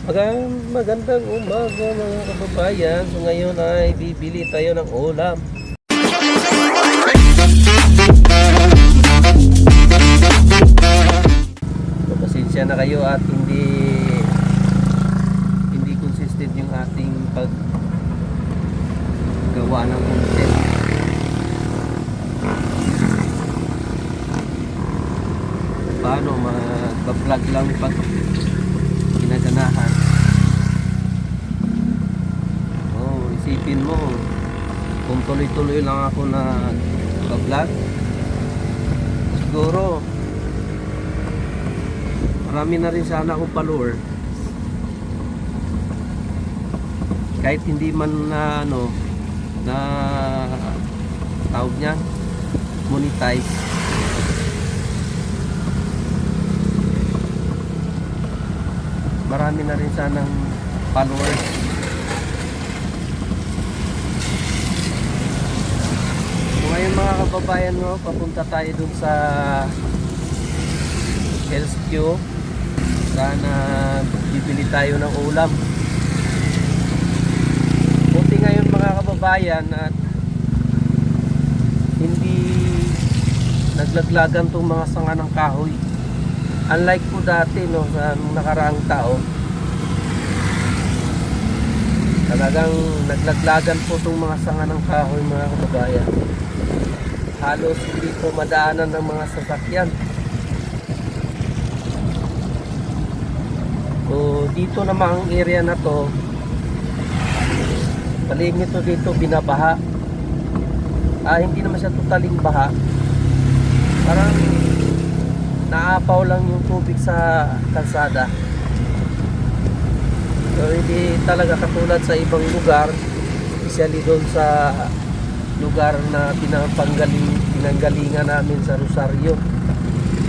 Magandang umaga mga kababayan. So ngayon ay bibili tayo ng ulam. So, pasensya na kayo at hindi consistent yung ating paggawa ng content. Paano mag-vlog lang pag ginaganahan. Isipin mo kung tuloy-tuloy lang ako na vlog, siguro marami na rin sana akong follower, kahit hindi man na na tawag niya monetize. Marami na rin sanang followers. Ngayon mga kababayan mo, papunta tayo dun sa LSQ. Sana bibili tayo ng ulam. Buti ngayon mga kababayan at hindi naglaglagan tong mga sanga ng kahoy. Unlike po dati sa nakaraang tao, talagang naglaglagan po tong mga sanga ng kahoy mga kababayan. Halos hindi po madaanan ng mga sasakyan. So dito naman ang area na to, paligid to dito binabaha. Hindi naman siya totaling baha, parang naapaw lang yung tubig sa kalsada. So hindi talaga katulad sa ibang lugar, especially doon sa lugar na pinanggalingan namin sa Rosario.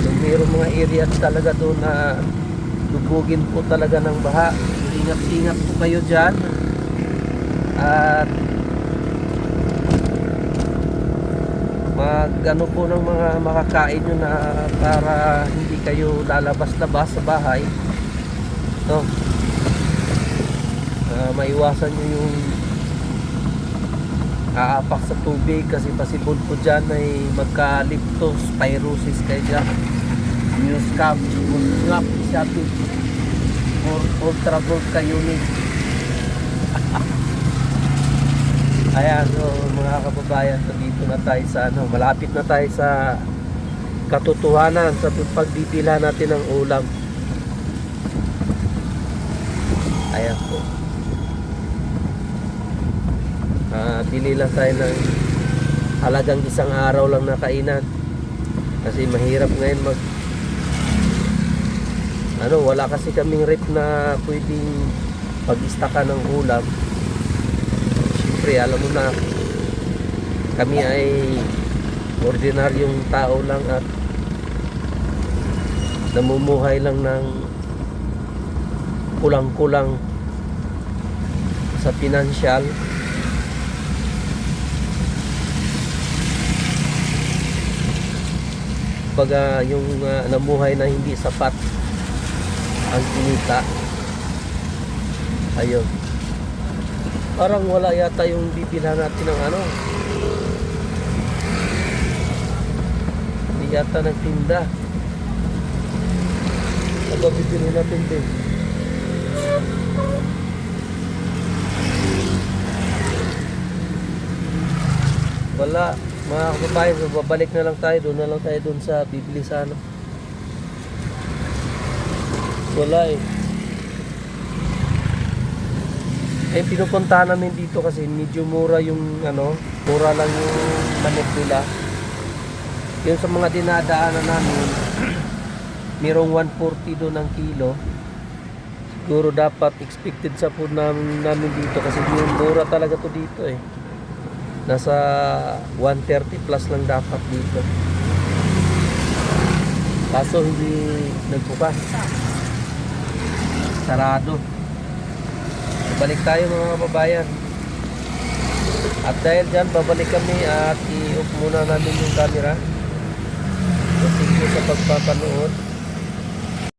So mayroong mga area talaga doon na lubugin po talaga ng baha. Ingat-ingat po kayo dyan at mag-ano po ng mga makakain nyo na para hindi kayo lalabas-labas sa bahay, maiwasan nyo yung aapak sa tubig, kasi possible po dyan ay magka-leptospirosis kayo dyan, Muscap, or ultra-volca unit. Ayan, so mga kababayan, so dito na tayo sa malapit na tayo sa katotohanan sa pagdidila natin ng ulam. Ayan po. Bili lang tayo ng halagang isang araw lang na kainan, kasi mahirap ngayon wala kasi kaming rep na pwedeng pag-istaka ng ulam. Siyempre alam mo na, kami ay ordinaryong tao lang at namumuhay lang ng kulang-kulang sa pinansyal. Baga yung namuhay na hindi sapat ang kinita. Ayun, parang wala yata yung bibilhan natin ng hindi yata nagtinda. Ano bibilhin natin din? Wala mga kababayan. So babalik na lang tayo doon sa bibili sa wala pinupuntahan namin dito kasi medyo mura yung mura lang yung manok nila. Yung sa mga dinadaanan namin mayroong 140 doon ang kilo. Siguro dapat expected sa food namin dito, kasi yung mura talaga to dito nasa 130 plus lang dapat dito, kaso hindi nagbukas, sarado. Balik tayo mga kababayan, at dahil dyan babalik kami at i-off muna namin yung camera. So thank you sa pagpapanood.